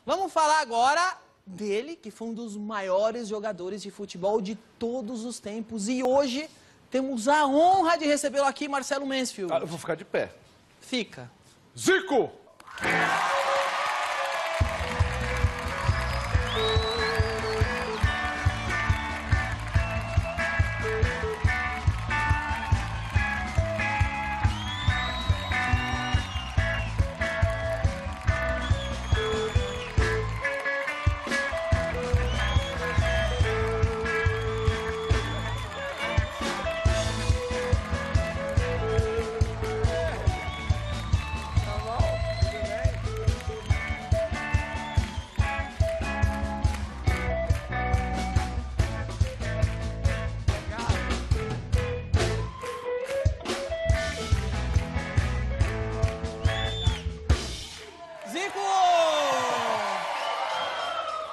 Vamos falar agora dele, que foi um dos maiores jogadores de futebol de todos os tempos. E hoje temos a honra de recebê-lo aqui, Marcelo Mansfield. Eu vou ficar de pé. Fica. Zico! Zico!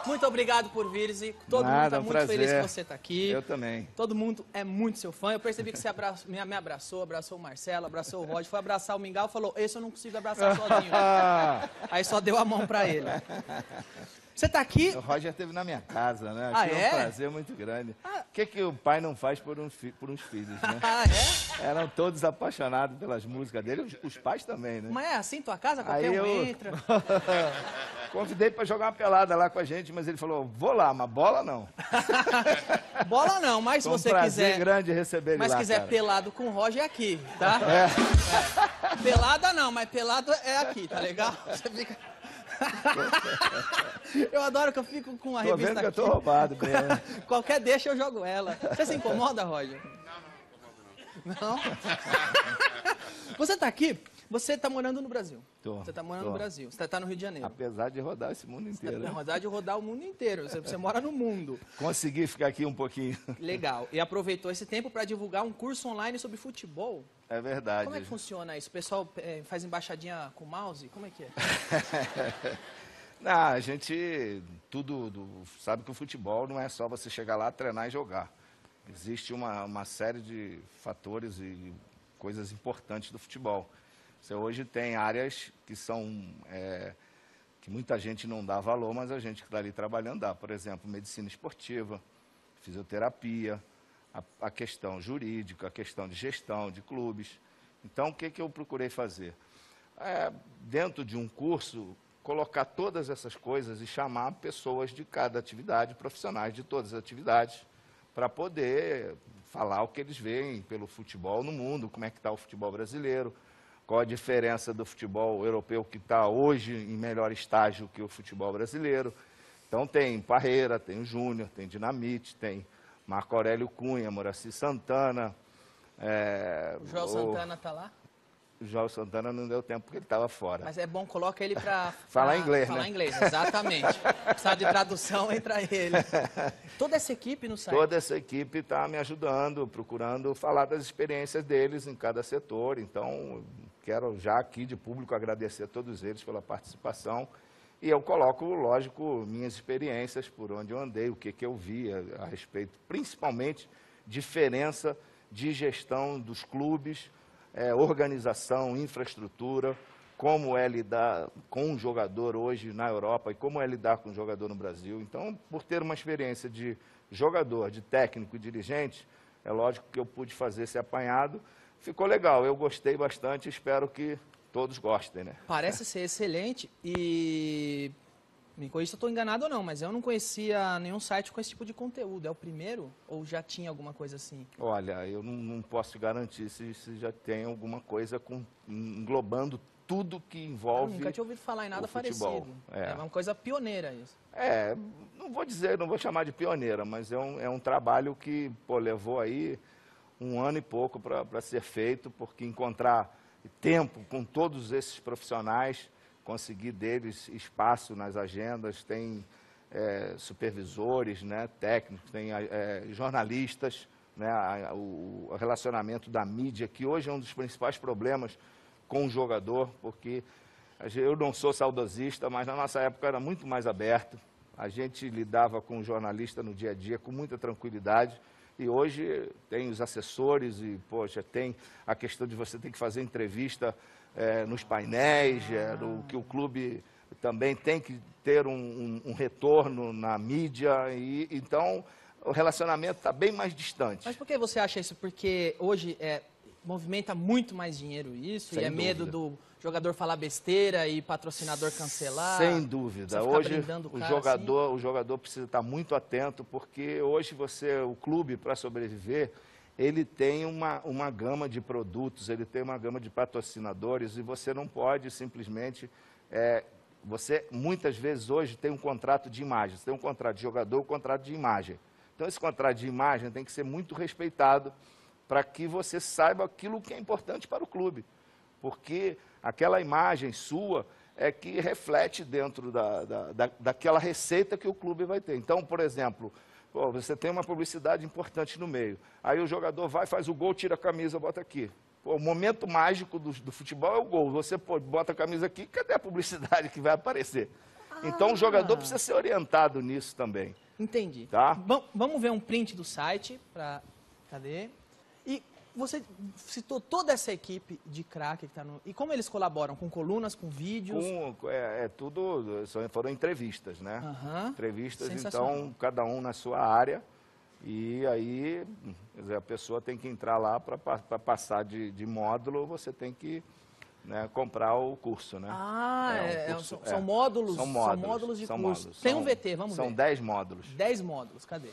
Muito obrigado por vir, Zico. Todo mundo está muito feliz que você está aqui. Eu também. Todo mundo é muito seu fã. Eu percebi que você me abraçou o Marcelo, abraçou o Roger, foi abraçar o Mingau e falou, esse eu não consigo abraçar sozinho. Aí só deu a mão para ele. Você está aqui... O Roger esteve na minha casa, né? Ah, Achei é? um prazer muito grande. O que o pai não faz por uns filhos, né? Ah, é? Eram todos apaixonados pelas músicas dele, os pais também, né? Mas é assim tua casa? Qualquer um entra. Convidei para jogar uma pelada lá com a gente, mas ele falou, vou lá, mas bola não. Bola não, mas se você quiser... um prazer grande receber ele mas lá, quiser cara. pelado com o Roger é aqui, tá? É. Pelada não, mas pelado é aqui, tá legal? Você fica... Eu adoro que eu fico com a Tô revista vendo que aqui. eu tô roubado mesmo. Qualquer deixa eu jogo ela. Você se incomoda, Roger? Não, não. Você tá aqui, você tá morando no Brasil. Você tá morando no Brasil, você tá no Rio de Janeiro. Apesar de rodar esse mundo inteiro. Na verdade, rodar o mundo inteiro. Você mora no mundo. Consegui ficar aqui um pouquinho. Legal. E aproveitou esse tempo para divulgar um curso online sobre futebol. É verdade. Como é que funciona isso? O pessoal faz embaixadinha com mouse? Como é que é? Não, a gente sabe que o futebol não é só você chegar lá, treinar e jogar. Existe uma série de fatores e coisas importantes do futebol. Você hoje tem áreas que são que muita gente não dá valor, mas a gente que está ali trabalhando dá. Por exemplo, medicina esportiva, fisioterapia, a questão jurídica, a questão de gestão de clubes. Então, o que eu procurei fazer? Dentro de um curso, colocar todas essas coisas e chamar pessoas de cada atividade, profissionais de todas as atividades, para poder falar o que eles veem pelo futebol no mundo, como é que está o futebol brasileiro, qual a diferença do futebol europeu que está hoje em melhor estágio que o futebol brasileiro. Então tem Parreira, tem o Júnior, tem Dinamite, tem Marco Aurélio Cunha, Moraci Santana. O João Santana está lá? O João Santana não deu tempo porque ele estava fora. Mas é bom, coloca ele para falar inglês, falar né? inglês, exatamente. Precisar de tradução, entra ele. Toda essa equipe no site? Toda essa equipe está me ajudando, procurando falar das experiências deles em cada setor. Então, quero já aqui de público agradecer a todos eles pela participação. E eu coloco, lógico, minhas experiências, por onde eu andei, o que eu vi a respeito, principalmente, diferença de gestão dos clubes, organização, infraestrutura, como é lidar com um jogador hoje na Europa e como é lidar com um jogador no Brasil. Então, por ter uma experiência de jogador, de técnico e dirigente, é lógico que eu pude fazer esse apanhado. Ficou legal, eu gostei bastante, espero que todos gostem, né? Parece ser excelente e... Me corrija se eu estou enganado ou não, mas eu não conhecia nenhum site com esse tipo de conteúdo. É o primeiro ou já tinha alguma coisa assim? Olha, eu não posso te garantir se já tem alguma coisa englobando tudo que envolve nunca tinha ouvido falar em nada parecido. É uma coisa pioneira isso. Não vou chamar de pioneira, mas é um trabalho que levou aí 1 ano e pouco para ser feito, porque encontrar tempo com todos esses profissionais, conseguir deles espaço nas agendas, tem supervisores, né, técnicos, tem jornalistas, né, o relacionamento da mídia, que hoje é um dos principais problemas com o jogador, porque eu não sou saudosista, mas na nossa época era muito mais aberto, a gente lidava com o jornalista no dia a dia com muita tranquilidade, e hoje tem os assessores e, poxa, tem a questão de você ter que fazer entrevista nos painéis, o que o clube também tem que ter um retorno na mídia, e então o relacionamento está bem mais distante. Mas por que você acha isso? Porque hoje movimenta muito mais dinheiro isso, Sem e é medo dúvida. do jogador falar besteira e patrocinador cancelar? Sem dúvida. Só ficar Hoje brindando o o cara jogador precisa estar muito atento, porque hoje o clube, para sobreviver, ele tem uma gama de produtos, ele tem uma gama de patrocinadores, e você não pode simplesmente... você, muitas vezes, hoje tem um contrato de imagem. Você tem um contrato de jogador, um contrato de imagem. Então, esse contrato de imagem tem que ser muito respeitado para que você saiba aquilo que é importante para o clube. Porque aquela imagem sua é que reflete dentro daquela receita que o clube vai ter. Então, por exemplo, você tem uma publicidade importante no meio. Aí o jogador vai, faz o gol, tira a camisa, bota aqui. O momento mágico do futebol é o gol. Você bota a camisa aqui, cadê a publicidade que vai aparecer? Então, o jogador precisa ser orientado nisso também. Entendi. Tá? Vamos ver um print do site. Cadê? E você citou toda essa equipe de craque que está no... E como eles colaboram? Com colunas, com vídeos? Foram entrevistas, né? Entrevistas, Sensacional. então, cada um na sua área. E aí, quer dizer, a pessoa tem que entrar lá para passar de módulo, você tem que, né, comprar o curso, né? São módulos, são módulos de curso. Tem um VT, vamos ver. São 10 módulos. 10 módulos, cadê?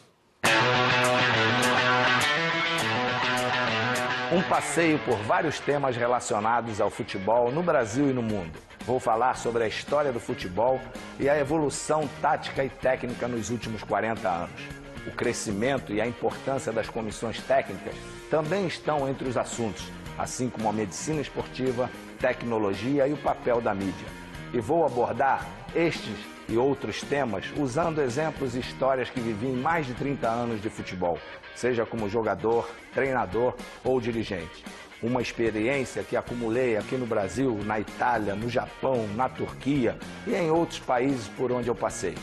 Um passeio por vários temas relacionados ao futebol no Brasil e no mundo. Vou falar sobre a história do futebol e a evolução tática e técnica nos últimos 40 anos. O crescimento e a importância das comissões técnicas também estão entre os assuntos, assim como a medicina esportiva, tecnologia e o papel da mídia. E vou abordar estes e outros temas usando exemplos e histórias que vivi em mais de 30 anos de futebol, seja como jogador, treinador ou dirigente. Uma experiência que acumulei aqui no Brasil, na Itália, no Japão, na Turquia e em outros países por onde eu passei.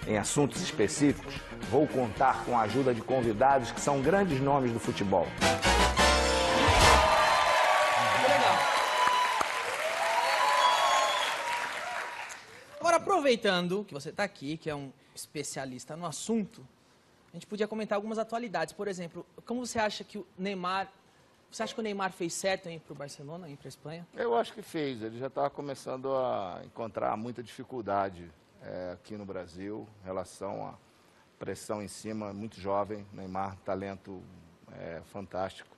Em assuntos específicos, vou contar com a ajuda de convidados que são grandes nomes do futebol. Legal. Agora, aproveitando que você está aqui, que é um especialista no assunto, a gente podia comentar algumas atualidades. Por exemplo, como você acha que o Neymar... Você acha que o Neymar fez certo em ir para o Barcelona, em ir para a Espanha? Eu acho que fez. Ele já estava começando a encontrar muita dificuldade aqui no Brasil, em relação à pressão em cima, muito jovem, Neymar, talento fantástico.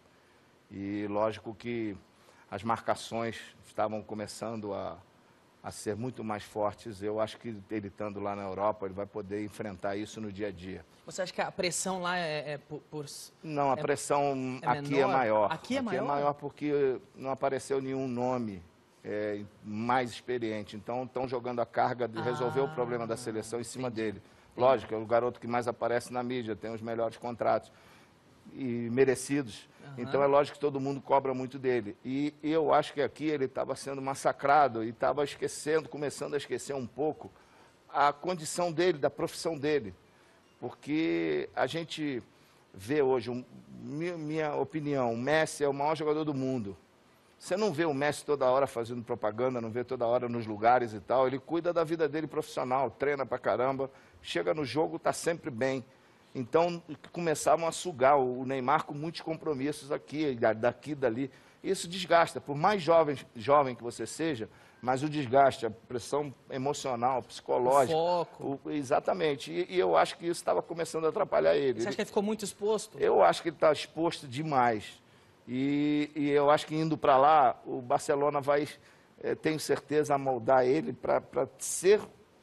E lógico que as marcações estavam começando a ser muito mais fortes. Eu acho que ele estando lá na Europa, ele vai poder enfrentar isso no dia a dia. Você acha que a pressão lá por... Não, a pressão aqui menor? é maior. Aqui é maior? É maior porque não apareceu nenhum nome mais experiente. Então, estão jogando a carga de resolver o problema da seleção em cima dele. Lógico, é o garoto que mais aparece na mídia, tem os melhores contratos e merecidos. Então, é lógico que todo mundo cobra muito dele. E eu acho que aqui ele estava sendo massacrado e estava começando a esquecer um pouco a condição dele, da profissão dele. Porque a gente vê hoje, minha opinião, o Messi é o maior jogador do mundo. Você não vê o Messi toda hora fazendo propaganda, não vê toda hora nos lugares e tal. Ele cuida da vida dele profissional, treina pra caramba, chega no jogo, está sempre bem. Então, começavam a sugar o Neymar com muitos compromissos aqui, daqui e dali. Isso desgasta, por mais jovem que você seja, mas o desgaste, a pressão emocional, psicológica. O foco. Exatamente. E eu acho que isso estava começando a atrapalhar ele. Você acha que ele ficou muito exposto? Eu acho que ele está exposto demais. E eu acho que indo para lá, o Barcelona vai, tenho certeza, moldar ele para ser,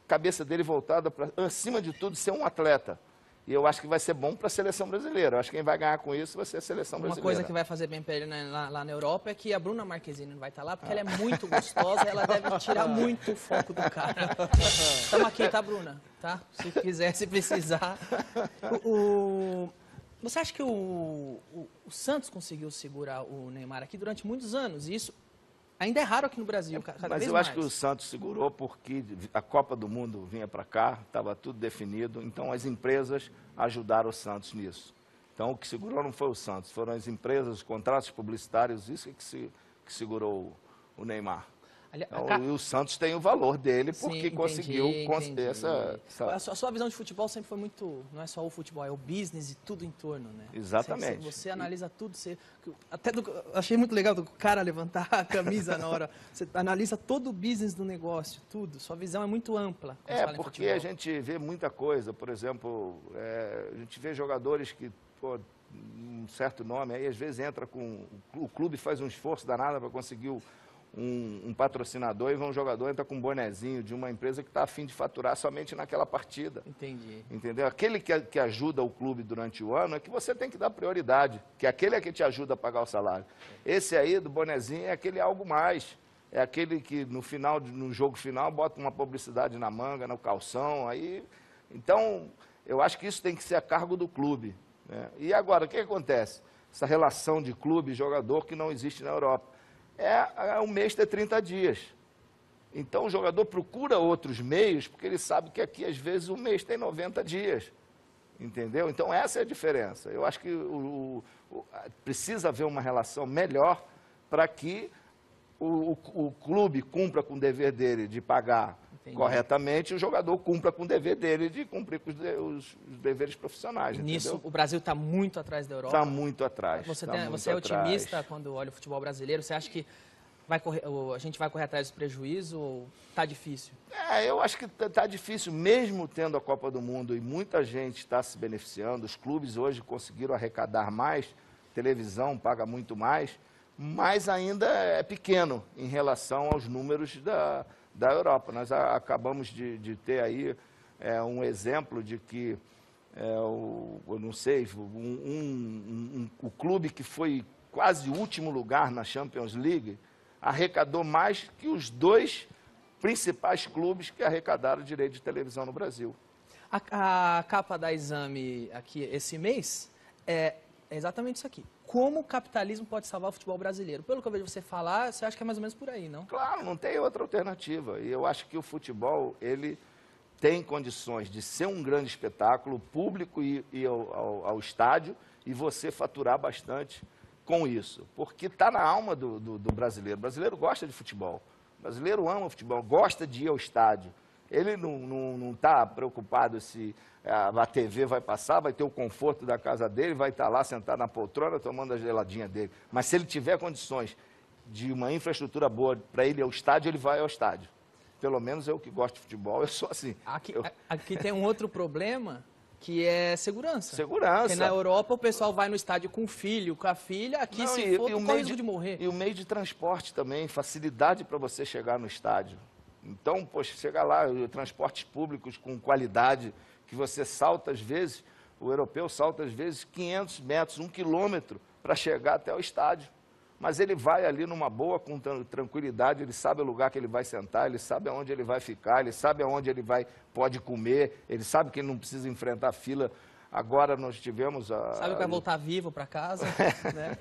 cabeça dele voltada para, acima de tudo, ser um atleta. E eu acho que vai ser bom para a seleção brasileira. Eu acho que quem vai ganhar com isso vai ser a seleção brasileira. Uma coisa que vai fazer bem para ele lá na Europa é que a Bruna Marquezine não vai estar lá, porque ela é muito gostosa e ela deve tirar muito o foco do cara. Estamos aqui, tá, Bruna? Tá? Se quiser, se precisar. Você acha que o Santos conseguiu segurar o Neymar aqui durante muitos anos? E isso ainda é raro aqui no Brasil, Mas eu acho que o Santos segurou porque a Copa do Mundo vinha para cá, estava tudo definido, então as empresas ajudaram o Santos nisso. Então o que segurou não foi o Santos, foram as empresas, os contratos publicitários, isso que segurou o Neymar. Então, e o Santos tem o valor dele porque Sim, conseguiu entendi. essa... A sua visão de futebol sempre foi muito, não é só o futebol, é o business e tudo em torno, né? Exatamente. Você analisa tudo, achei muito legal do cara levantar a camisa na hora. Você analisa todo o business do negócio, tudo. Sua visão é muito ampla. Porque a gente vê muita coisa, por exemplo, a gente vê jogadores que, pô, um certo nome, aí às vezes entra com... O clube faz um esforço danado para conseguir um patrocinador e um jogador entra com um bonezinho de uma empresa que está a fim de faturar somente naquela partida. Entendi. Entendeu? Aquele que ajuda o clube durante o ano é que você tem que dar prioridade, que aquele é que te ajuda a pagar o salário. Esse aí do bonezinho é aquele algo mais. É aquele que no jogo final bota uma publicidade na manga, no calção. Aí, então, eu acho que isso tem que ser a cargo do clube, né? E agora, o que acontece? Essa relação de clube e jogador que não existe na Europa. Um mês ter 30 dias. Então o jogador procura outros meios, porque ele sabe que aqui às vezes o mês tem 90 dias. Entendeu? Então essa é a diferença. Eu acho que precisa haver uma relação melhor para que o clube cumpra com o dever dele de pagar corretamente e o jogador cumpra com o dever dele de cumprir com os deveres profissionais. Nisso, entendeu? o Brasil está muito atrás da Europa. Está muito atrás. Você é otimista quando olha o futebol brasileiro? Você acha que a gente vai correr atrás do prejuízo ou está difícil? Eu acho que está difícil, mesmo tendo a Copa do Mundo e muita gente está se beneficiando. Os clubes hoje conseguiram arrecadar mais, televisão paga muito mais, mas ainda é pequeno em relação aos números da Europa. Nós acabamos de ter aí um exemplo de que, eu não sei, o clube que foi quase o último lugar na Champions League arrecadou mais que os 2 principais clubes que arrecadaram direito de televisão no Brasil. A capa da Exame aqui esse mês é exatamente isso aqui. Como o capitalismo pode salvar o futebol brasileiro? Pelo que eu vejo você falar, você acha que é mais ou menos por aí, não? Claro, não tem outra alternativa. E eu acho que o futebol, ele tem condições de ser um grande espetáculo, público ir ao estádio e você faturar bastante com isso. Porque está na alma do brasileiro. O brasileiro gosta de futebol. O brasileiro ama o futebol, gosta de ir ao estádio. Ele não está preocupado se a TV vai passar, vai ter o conforto da casa dele, vai estar lá sentado na poltrona tomando a geladinha dele. Mas se ele tiver condições de uma infraestrutura boa para ele ir ao estádio, ele vai ao estádio. Pelo menos eu que gosto de futebol, eu sou assim. Aqui tem um outro problema, que é segurança. Segurança. Porque na Europa o pessoal vai no estádio com o filho, com a filha, aqui se for, corre risco de morrer. E o meio de transporte também, facilidade para você chegar no estádio. Então, poxa, chega lá, transportes públicos com qualidade, que você salta às vezes, o europeu salta às vezes 500 metros, 1 quilômetro para chegar até o estádio. Mas ele vai ali numa boa, com tranquilidade, ele sabe o lugar que ele vai sentar, ele sabe aonde ele vai ficar, ele sabe aonde ele pode comer, ele sabe que ele não precisa enfrentar fila. Agora nós tivemos... Sabe que vai voltar vivo para casa, né?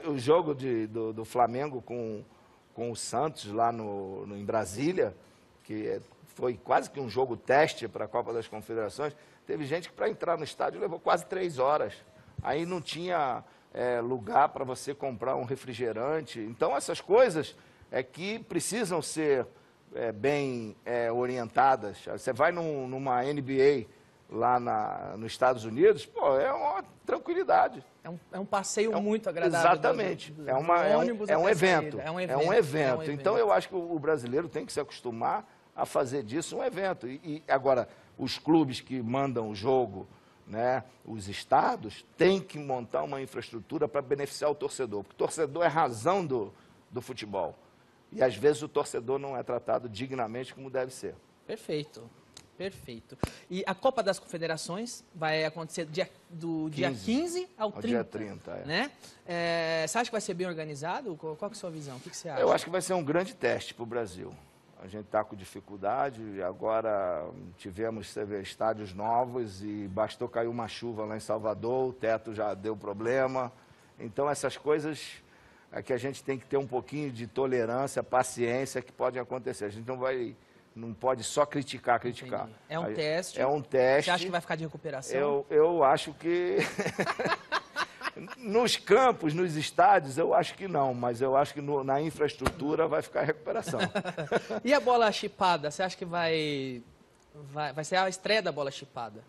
O jogo do Flamengo com o Santos lá em Brasília, que foi quase que um jogo teste para a Copa das Confederações, teve gente que para entrar no estádio levou quase 3 horas. Aí não tinha lugar para você comprar um refrigerante. Então essas coisas que precisam ser bem orientadas. Você vai numa NBA lá nos Estados Unidos, pô, é uma tranquilidade. É um passeio muito agradável. Exatamente. É um evento. É um evento. Então, eu acho que o brasileiro tem que se acostumar a fazer disso um evento. E agora, os clubes que mandam o jogo, né, os estados, têm que montar uma infraestrutura para beneficiar o torcedor. Porque o torcedor é a razão do futebol. E, às vezes, o torcedor não é tratado dignamente como deve ser. Perfeito. Perfeito. E a Copa das Confederações vai acontecer do dia 15 ao 30. Dia 30, né? Você acha que vai ser bem organizado? Qual que é a sua visão? O que você acha? Eu acho que vai ser um grande teste para o Brasil. A gente está com dificuldade, agora tivemos estádios novos e bastou cair uma chuva lá em Salvador, o teto já deu problema. Então, essas coisas é que a gente tem que ter um pouquinho de tolerância, paciência, que podem acontecer. A gente não pode só criticar. Entendi. É um teste. É um teste. Você acha que vai ficar de recuperação? Eu acho que... Nos campos, nos estádios, eu acho que não, mas eu acho que na infraestrutura vai ficar recuperação. E a bola chipada, você acha que vai ser a estreia da bola chipada?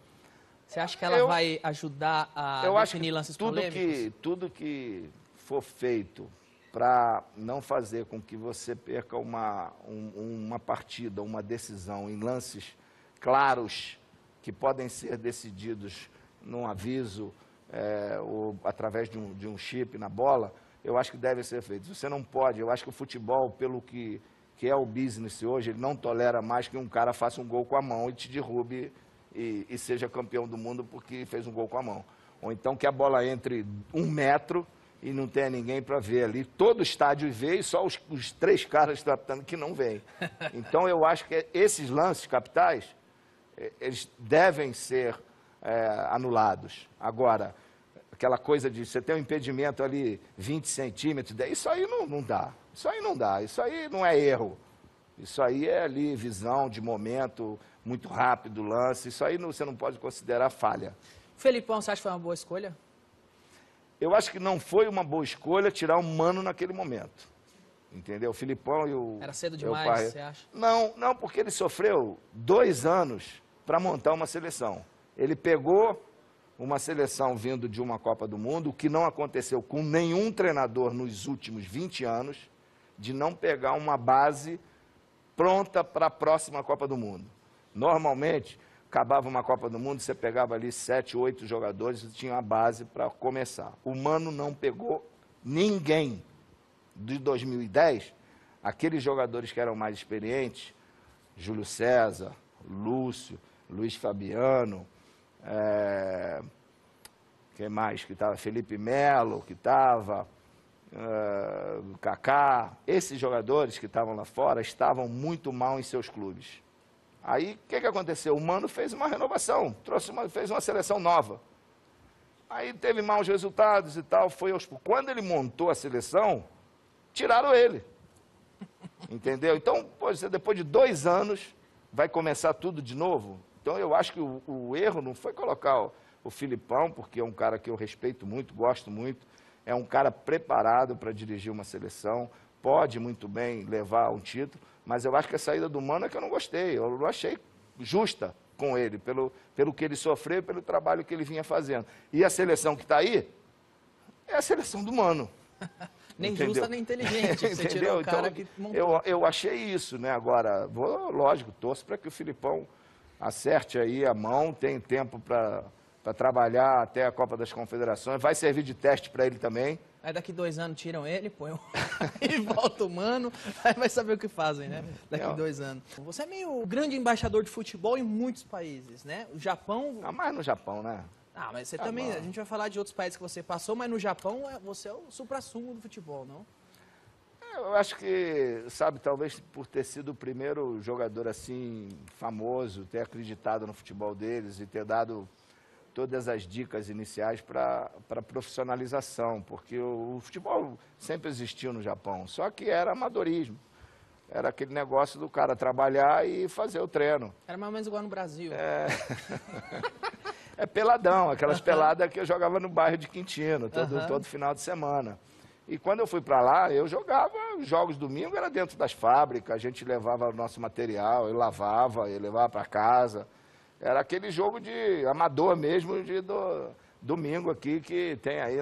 Você acha que ela vai ajudar a definir lances polêmicos? Tudo que for feito para não fazer com que você perca uma partida, uma decisão em lances claros, que podem ser decididos num aviso, ou através de um chip na bola, eu acho que deve ser feito. Você não pode, eu acho que o futebol, pelo que é o business hoje, ele não tolera mais que um cara faça um gol com a mão e te derrube e seja campeão do mundo porque fez um gol com a mão. Ou então que a bola entre 1 metro e não tenha ninguém para ver ali. Todo o estádio vê e só os 3 caras tratando que não veem. Então eu acho que esses lances capitais, eles devem ser anulados. Agora, aquela coisa de você ter um impedimento ali 20 centímetros, isso aí não dá. Isso aí não dá, isso aí não é erro. Isso aí é ali visão de momento, muito rápido o lance, isso aí você não pode considerar falha. Felipão, você acha que foi uma boa escolha? Eu acho que não foi uma boa escolha tirar o Mano naquele momento. Entendeu? O Filipão e o... Era cedo demais, você acha? Não, porque ele sofreu 2 anos para montar uma seleção. Ele pegou uma seleção vindo de uma Copa do Mundo, o que não aconteceu com nenhum treinador nos últimos 20 anos, de não pegar uma base pronta para a próxima Copa do Mundo. Normalmente, acabava uma Copa do Mundo, você pegava ali 7, 8 jogadores e tinha a base para começar. O Mano não pegou ninguém. De 2010, aqueles jogadores que eram mais experientes, Júlio César, Lúcio, Luiz Fabiano, quem mais que estava? Felipe Melo, que estava, Kaká. Esses jogadores que estavam lá fora estavam muito mal em seus clubes. Aí, o que aconteceu? O Mano fez uma renovação, fez uma seleção nova. Aí teve maus resultados e tal, quando ele montou a seleção, tiraram ele. Entendeu? Então, depois de 2 anos, vai começar tudo de novo. Então, eu acho que o erro não foi colocar o Filipão, porque é um cara que eu respeito muito, gosto muito, é um cara preparado para dirigir uma seleção, pode muito bem levar um título, mas eu acho que a saída do Mano é que eu não gostei, eu não achei justa com ele, pelo que ele sofreu, pelo trabalho que ele vinha fazendo. E a seleção que está aí é a seleção do Mano. Nem entendeu? Justa, nem inteligente. Você tirou o cara então, que montou. eu achei isso, né? Agora, lógico, torço para que o Filipão acerte aí a mão, tem tempo para trabalhar até a Copa das Confederações, vai servir de teste para ele também. Aí daqui 2 anos tiram ele, põe e volta o Mano, aí vai saber o que fazem, né? Daqui 2 anos. Você é meio grande embaixador de futebol em muitos países, né? O Japão... Ah, mais no Japão, né? Ah, mas você também, a gente vai falar de outros países que você passou, mas no Japão você é o suprassumo do futebol, não? Eu acho que, sabe, talvez por ter sido o primeiro jogador assim famoso, ter acreditado no futebol deles e ter dado todas as dicas iniciais para profissionalização, porque o futebol sempre existiu no Japão, só que era amadorismo. Era aquele negócio do cara trabalhar e fazer o treino. Era mais ou menos igual no Brasil. É peladão, aquelas peladas que eu jogava no bairro de Quintino, todo final de semana. E quando eu fui para lá, eu jogava jogos domingo, era dentro das fábricas, a gente levava o nosso material, eu lavava, eu levava para casa. Era aquele jogo de amador mesmo, domingo aqui, que tem aí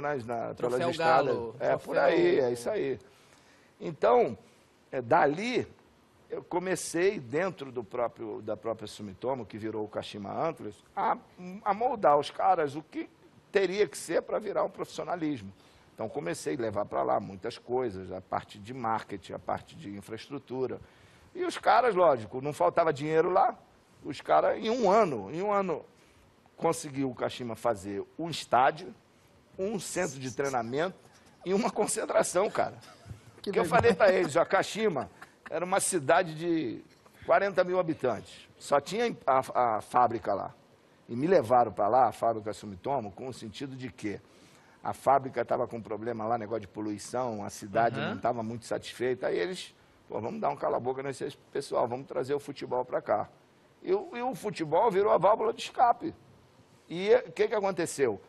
pelas estradas. Galo, por aí, é isso aí. Então, dali, eu comecei, dentro da própria Sumitomo, que virou o Kashima Antlers, a moldar os caras o que teria que ser para virar um profissionalismo. Então, comecei a levar para lá muitas coisas, a parte de marketing, a parte de infraestrutura. E os caras, lógico, não faltava dinheiro lá. Os caras, em um ano, conseguiu o Kashima fazer um estádio, um centro de treinamento e uma concentração, cara. Porque eu falei para eles, a Kashima era uma cidade de 40 mil habitantes. Só tinha a fábrica lá. E me levaram para lá, a fábrica Sumitomo, com o sentido de que a fábrica estava com problema lá, negócio de poluição, a cidade não estava muito satisfeita. Aí eles, vamos dar um cala-boca nesse pessoal, vamos trazer o futebol para cá. E o futebol virou a válvula de escape. E o que aconteceu?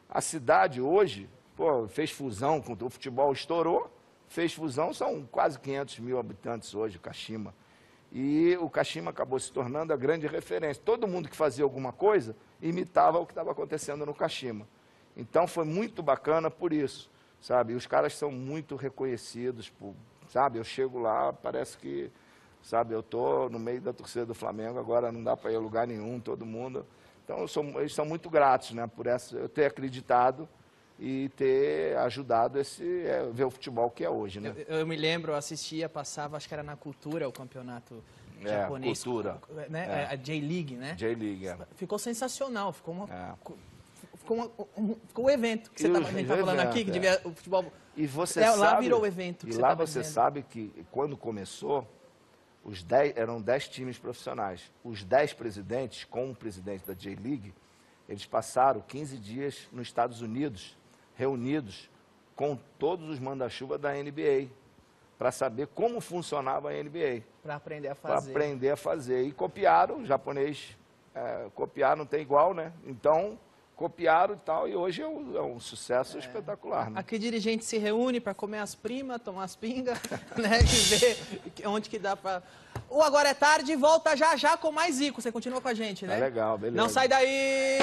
A cidade hoje, pô, fez fusão, o futebol estourou, fez fusão, são quase 500 mil habitantes hoje, o Kashima. E o Kashima acabou se tornando a grande referência. Todo mundo que fazia alguma coisa imitava o que estava acontecendo no Kashima. Então foi muito bacana por isso, sabe? E os caras são muito reconhecidos, sabe? Eu chego lá, parece que, sabe, eu estou no meio da torcida do Flamengo, agora não dá para ir a lugar nenhum, todo mundo. Então eles são muito gratos, né, por eu ter acreditado e ter ajudado ver o futebol que é hoje, né? Eu me lembro, eu assistia, passava, acho que era na Cultura, o campeonato japonês. Cultura. Né? A J-League, né? J-League, Ficou sensacional, ficou o evento que a gente está falando aqui, que devia o futebol... E você lá virou o evento que e lá você sabe que quando começou, eram 10 times profissionais. Os 10 presidentes, com o presidente da J-League, eles passaram 15 dias nos Estados Unidos, reunidos com todos os manda-chuva da NBA, para saber como funcionava a NBA. Para aprender a fazer. Para aprender a fazer. E copiaram, o japonês copiar não tem igual, né? Então, copiaram e tal, e hoje é um sucesso espetacular. Né? Aqui dirigente se reúne para comer as primas, tomar as pingas, né? E ver onde que dá para... O Agora é Tarde volta já já com mais Zico. Você continua com a gente, né? Legal, beleza. Não sai daí!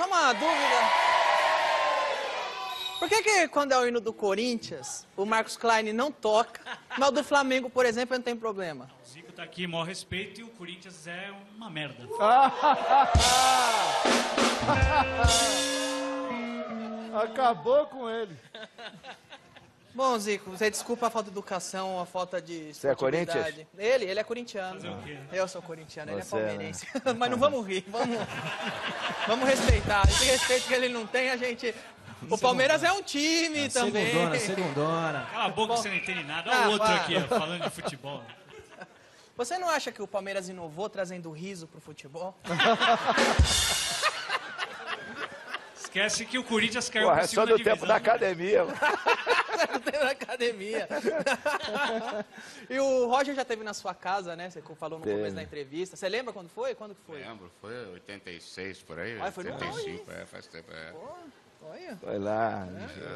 Uma dúvida. Por que quando é o hino do Corinthians, o Marcos Klein não toca, mas o do Flamengo, por exemplo, não tem problema? O Zico tá aqui, maior respeito, e o Corinthians é uma merda. Acabou com ele. Bom, Zico, você desculpa a falta de educação, a falta de Você é Corinthians? Ele é corintiano. Fazer o quê? Eu sou corintiano, ele é Você, palmeirense. Mas não vamos rir, vamos respeitar. Esse respeito que ele não tem, a gente... O Palmeiras é um time também. Segundona. Cala a boca, você não entende nada. Olha o outro aqui, ó, falando de futebol. Você não acha que o Palmeiras inovou trazendo riso pro futebol? Esquece que o Corinthians caiu Pô, pra é só segunda do divisão. tempo da academia. Na academia. E o Roger já esteve na sua casa, né? Você falou no começo da entrevista. Você lembra quando foi? Quando que foi? Lembro, foi 86 por aí, Ah, foi no 85, faz tempo. Pô, olha. Foi lá.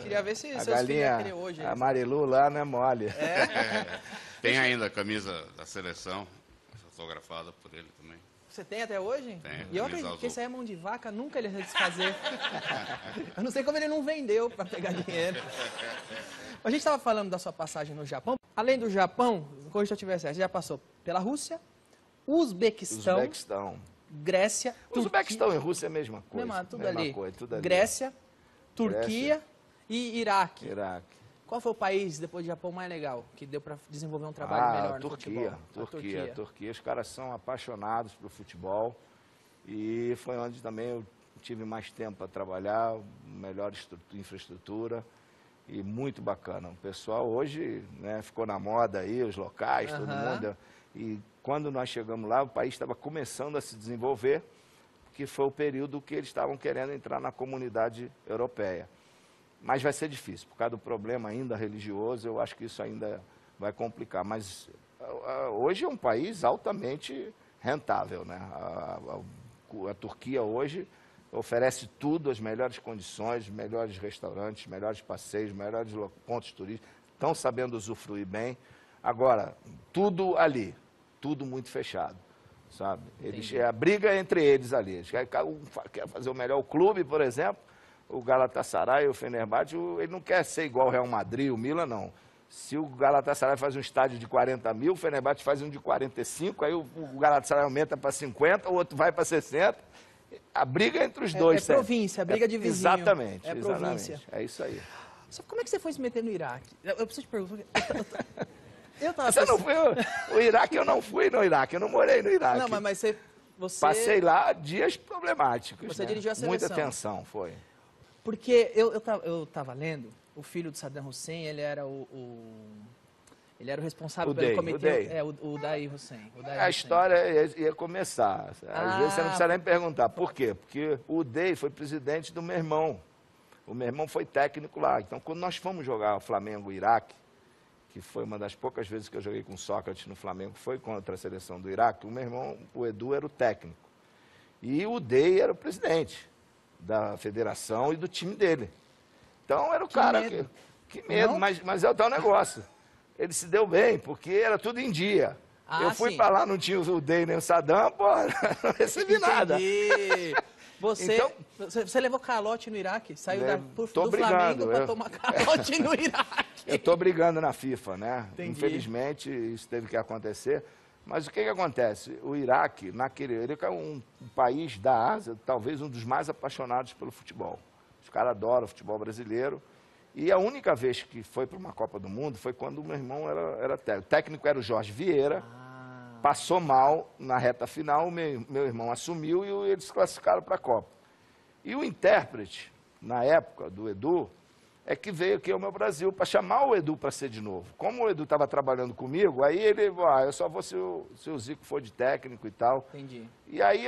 Queria ver se A seus filhos iam galinha, querer hoje. a Marilu lá não é mole. Tem ainda a camisa da seleção, autografada por ele também. Você tem até hoje? Tenho, E eu camisa acredito que azul. isso aí é mão de vaca, nunca ele ia desfazer. Eu não sei como ele não vendeu para pegar dinheiro. A gente estava falando da sua passagem no Japão. Além do Japão, quando eu estiver certo, você já passou pela Rússia, Uzbequistão, Grécia, Uzbequistão e Rússia é a mesma coisa. Mesma, tudo mesma ali. coisa, tudo ali. Grécia, Turquia e Iraque. Iraque. Qual foi o país, depois do Japão, mais legal, que deu para desenvolver um trabalho melhor no futebol? Turquia. Os caras são apaixonados pelo futebol e foi onde também eu tive mais tempo para trabalhar, melhor infraestrutura e muito bacana. O pessoal hoje, né, ficou na moda aí, os locais, todo mundo. E quando nós chegamos lá, o país estava começando a se desenvolver, que foi o período que eles estavam querendo entrar na comunidade europeia. Mas vai ser difícil, por causa do problema ainda religioso, eu acho que isso ainda vai complicar. Mas hoje é um país altamente rentável, né? A Turquia hoje oferece tudo, as melhores condições, melhores restaurantes, melhores passeios, melhores pontos turísticos, estão sabendo usufruir bem. Agora, tudo ali, tudo muito fechado, sabe? A briga é entre eles ali. Eles querem fazer o melhor. O clube, por exemplo, o Galatasaray, o Fenerbahçe, ele não quer ser igual o Real Madrid, o Milan, não. Se o Galatasaray faz um estádio de 40 mil, o Fenerbahçe faz um de 45, aí o Galatasaray aumenta para 50, o outro vai para 60. A briga é entre os dois. É província, a briga de vizinho. Exatamente. É província. Exatamente. É isso aí. Como é que você foi se meter no Iraque? Eu preciso te perguntar. O Iraque, eu não fui no Iraque, eu não morei no Iraque. Não, mas você... Passei lá dias problemáticos. Você né? dirigiu a seleção. Muita tensão, foi. Porque eu tava lendo, o filho do Saddam Hussein, ele era Ele era o responsável Uday, pelo comitê. Uday. É, o Uday Hussein. Uday A Hussein. história ia começar. Às vezes você não precisa Ah, nem perguntar. Por quê? Porque o Uday foi presidente do meu irmão. O meu irmão foi técnico lá. Então, quando nós fomos jogar o Flamengo-Iraque, que foi uma das poucas vezes que eu joguei com Sócrates no Flamengo, foi contra a seleção do Iraque, o meu irmão, o Edu, era o técnico. E o Uday era o presidente da federação e do time dele. Então, era o cara medo. que medo, Não? mas é o tal negócio. Ele se deu bem, porque era tudo em dia. Ah, eu fui sim. para lá, não tinha o Uday nem o Saddam, pô, não recebi nada. Entendi. Você, Então- você levou calote no Iraque? Saiu Tô do brigando, Flamengo para eu- tomar calote no Iraque. Eu estou brigando na FIFA, né? Entendi. Infelizmente, isso teve que acontecer. Mas o que acontece? O Iraque, ele é um país da Ásia, talvez um dos mais apaixonados pelo futebol. Os caras adoram o futebol brasileiro. E a única vez que foi para uma Copa do Mundo foi quando o meu irmão era técnico. O técnico era o Jorge Vieira, passou mal na reta final, o meu irmão assumiu e eles se classificaram para a Copa. E o intérprete, na época, do Edu, é que veio aqui ao meu Brasil para chamar o Edu para ser de novo. Como o Edu estava trabalhando comigo, aí ele, eu só vou se o Zico for de técnico e tal. Entendi. E aí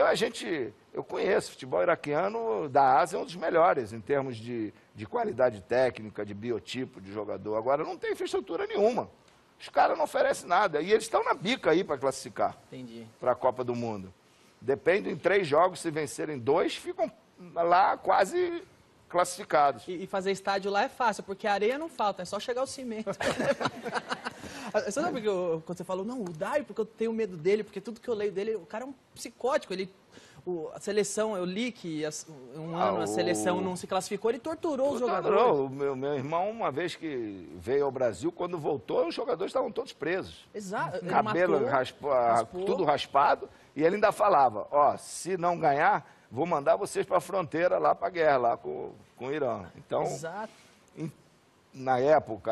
eu conheço, o futebol iraquiano da Ásia é um dos melhores em termos de qualidade técnica, de biotipo de jogador. Agora não tem infraestrutura nenhuma. Os caras não oferecem nada. E eles estão na bica aí para classificar Entendi. para a Copa do Mundo. Depende, em 3 jogos, se vencerem 2, ficam lá quase classificados. E fazer estádio lá é fácil, porque a areia não falta, é só chegar o cimento. Você sabe porque quando você falou, não, o Uday, porque eu tenho medo dele, porque tudo que eu leio dele, o cara é um psicótico, a seleção, eu li que um ano a seleção não se classificou, ele torturou os jogadores. O meu irmão, uma vez que veio ao Brasil, quando voltou, os jogadores estavam todos presos. Exato. Ele Cabelo matou, raspou. tudo raspado, e ele ainda falava, se não ganhar, vou mandar vocês para a fronteira, lá para a guerra, lá com o Irã. Então, Exato. na época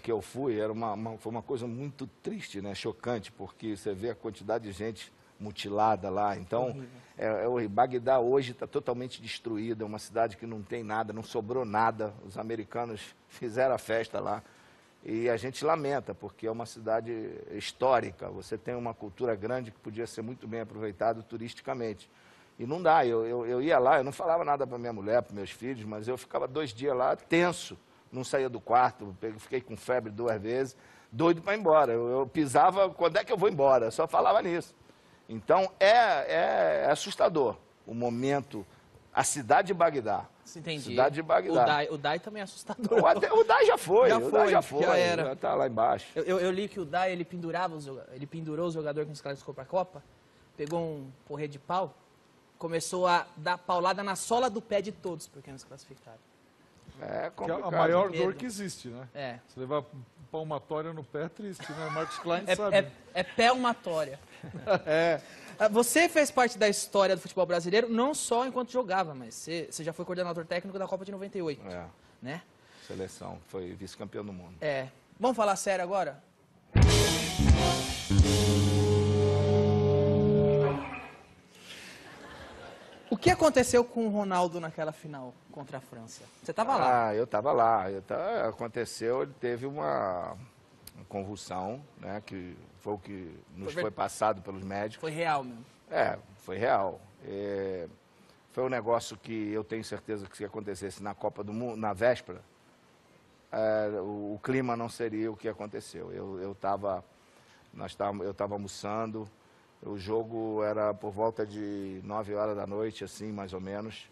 que eu fui, foi uma coisa muito triste, né? Chocante, porque você vê a quantidade de gente mutilada lá. Então, Bagdá hoje está totalmente destruída, é uma cidade que não tem nada, não sobrou nada. Os americanos fizeram a festa lá. E a gente lamenta, porque é uma cidade histórica. Você tem uma cultura grande que podia ser muito bem aproveitada turisticamente. E não dá, eu ia lá, eu não falava nada para minha mulher, para meus filhos, mas eu ficava 2 dias lá tenso, não saía do quarto, fiquei com febre 2 vezes, doido para ir embora. Eu pisava, quando é que eu vou embora? Eu só falava nisso. Então, é assustador o momento, a cidade de Bagdá. Entendi. Cidade de Bagdá. O Uday também é assustador. O Uday já foi, Já era. já está lá embaixo. Eu li que o Uday, ele pendurou os jogadores que nos classificou para a Copa, pegou um porrete de pau, começou a dar paulada na sola do pé de todos, porque não se classificaram. É Que é complicado. a maior Medo. dor que existe, né? É. Você levar palmatória no pé é triste, né? Marcos Klein sabe. É pé-umatória. É. Você fez parte da história do futebol brasileiro, não só enquanto jogava, mas você já foi coordenador técnico da Copa de 98, né? Seleção, foi vice-campeão do mundo. Vamos falar sério agora? O que aconteceu com o Ronaldo naquela final contra a França? Você estava lá. Eu estava lá. Aconteceu, ele teve uma convulsão, né, que foi o que nos foi passado pelos médicos. Foi real mesmo. Foi real. Foi um negócio que eu tenho certeza que se acontecesse na Copa do Mundo, na véspera, o clima não seria o que aconteceu. Eu estava almoçando, o jogo era por volta de 9 horas da noite, assim, mais ou menos,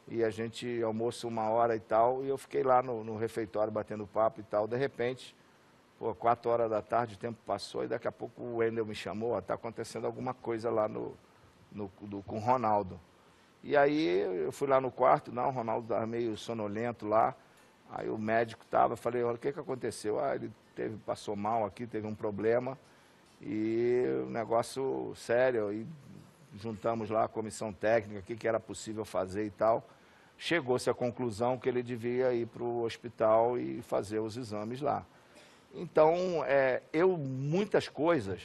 e a gente almoça 1 hora e tal, e eu fiquei lá no refeitório batendo papo e tal. De repente, 4 horas da tarde, o tempo passou, e daqui a pouco o Wendel me chamou, está acontecendo alguma coisa lá com o Ronaldo. E aí eu fui lá no quarto, o Ronaldo estava meio sonolento lá, aí o médico estava, falei, olha, o que aconteceu? Ele passou mal aqui, teve um problema, e um negócio sério, e juntamos lá a comissão técnica, o que era possível fazer e tal. Chegou-se à conclusão que ele devia ir para o hospital e fazer os exames lá. Então, muitas coisas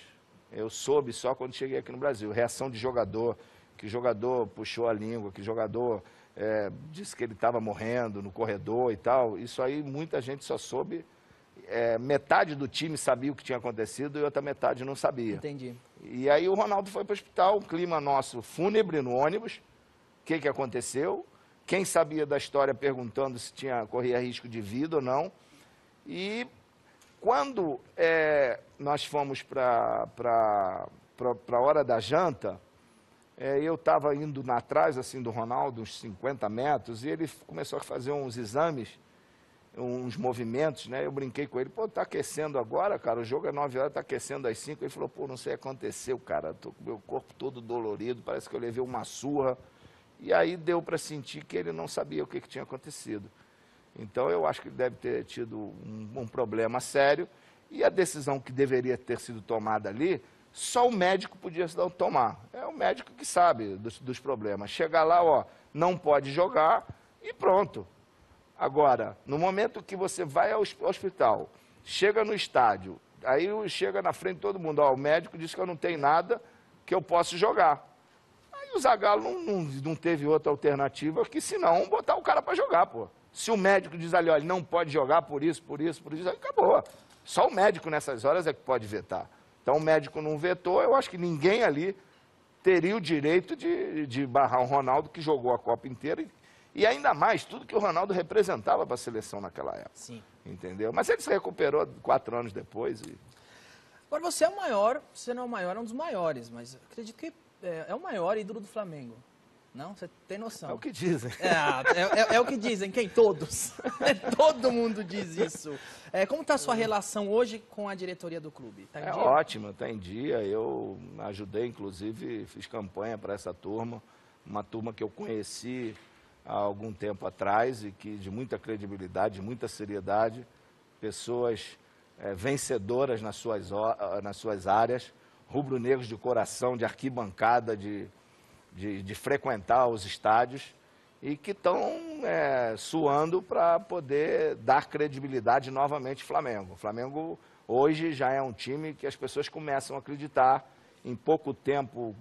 eu soube só quando cheguei aqui no Brasil. Reação de jogador, que jogador puxou a língua, que jogador disse que ele estava morrendo no corredor e tal. Isso aí muita gente só soube metade do time sabia o que tinha acontecido e outra metade não sabia. Entendi. E aí o Ronaldo foi para o hospital, um clima nosso fúnebre no ônibus. O que aconteceu? Quem sabia da história perguntando se corria risco de vida ou não. E quando nós fomos para a hora da janta, eu estava indo atrás assim, do Ronaldo, uns 50 metros, e ele começou a fazer uns exames, uns movimentos, né? Eu brinquei com ele, pô, tá aquecendo agora, cara, o jogo é 9 horas, tá aquecendo às 5. Ele falou, pô, não sei o que aconteceu, cara, tô com o meu corpo todo dolorido, parece que eu levei uma surra. E aí deu para sentir que ele não sabia o que tinha acontecido. Então eu acho que ele deve ter tido um problema sério, e a decisão que deveria ter sido tomada ali, só o médico podia tomar. É o médico que sabe dos problemas. Chegar lá, ó, não pode jogar e pronto. Agora, no momento que você vai ao hospital, chega no estádio, aí chega na frente de todo mundo, ó, o médico disse que eu não tenho nada, que eu posso jogar. Aí o Zagallo não teve outra alternativa que senão botar o cara para jogar, pô. Se o médico diz ali, olha, não pode jogar por isso, aí acabou. Só o médico nessas horas é que pode vetar. Então o médico não vetou, eu acho que ninguém ali teria o direito de barrar o Ronaldo, que jogou a Copa inteira, e ainda mais tudo que o Ronaldo representava para a seleção naquela época. Sim. Entendeu? Mas ele se recuperou 4 anos depois. Agora você é o maior, você não é o maior, é um dos maiores, mas acredito que é o maior ídolo do Flamengo. Não? Você tem noção. É o que dizem. É o que dizem. Quem? Todos. Todo mundo diz isso. Como está a sua relação hoje com a diretoria do clube? Tá em dia? Ótima, está em dia. Eu ajudei, inclusive, fiz campanha para essa turma. Uma turma que eu conheci há algum tempo atrás e que de muita credibilidade, muita seriedade. Pessoas vencedoras nas suas áreas. Rubro-negros de coração, de arquibancada, de frequentar os estádios e que estão suando para poder dar credibilidade novamente ao Flamengo. O Flamengo hoje já é um time que as pessoas começam a acreditar. Em pouco tempo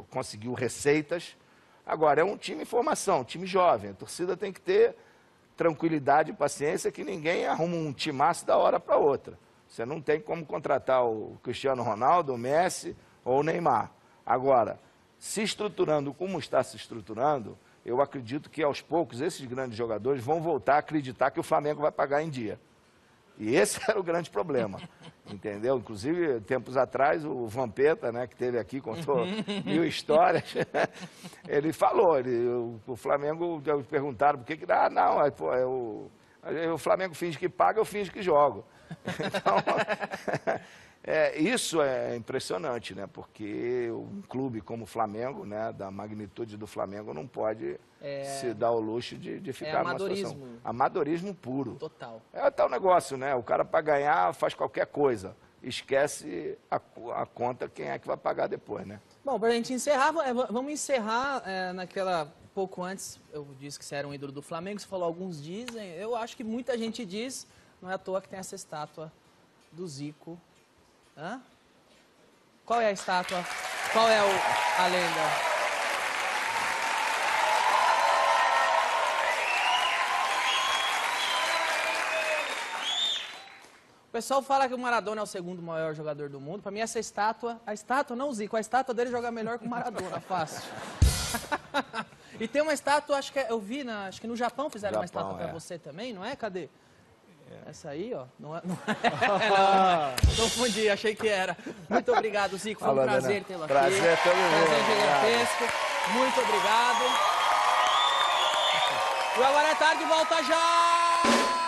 conseguiu receitas. Agora, é um time em formação, um time jovem. A torcida tem que ter tranquilidade e paciência, que ninguém arruma um timaço da hora para outra. Você não tem como contratar o Cristiano Ronaldo, o Messi ou o Neymar. Agora, se estruturando como está se estruturando, eu acredito que aos poucos esses grandes jogadores vão voltar a acreditar que o Flamengo vai pagar em dia. E esse era o grande problema, entendeu? Inclusive, tempos atrás, o Vampeta, né, que esteve aqui, contou 1000 histórias, ele falou, o Flamengo, perguntaram por que... o Flamengo finge que paga, eu finge que jogo. Então, isso é impressionante, né? Porque um clube como o Flamengo, né, da magnitude do Flamengo, não pode se dar o luxo de ficar numa situação. Amadorismo puro. Total. É tal negócio, né? O cara, para ganhar, faz qualquer coisa. Esquece a conta, quem é que vai pagar depois, né? Bom, para a gente encerrar, vamos encerrar naquela... Pouco antes, eu disse que você era um ídolo do Flamengo, você falou alguns dizem, eu acho que muita gente diz, não é à toa que tem essa estátua do Zico. Hã? Qual é a estátua? Qual é a lenda? O pessoal fala que o Maradona é o segundo maior jogador do mundo. Para mim, essa estátua... A estátua, não o Zico, a estátua dele joga melhor que o Maradona, fácil. E tem uma estátua, acho que eu vi, acho que no Japão fizeram uma estátua para você também, não é? Cadê? Essa aí, ó. Não, confundi, achei que era. Muito obrigado, Zico. Foi um prazer tê-lo aqui. Prazer todo mundo. Prazer gigantesco. Muito obrigado. O Agora é Tarde volta já!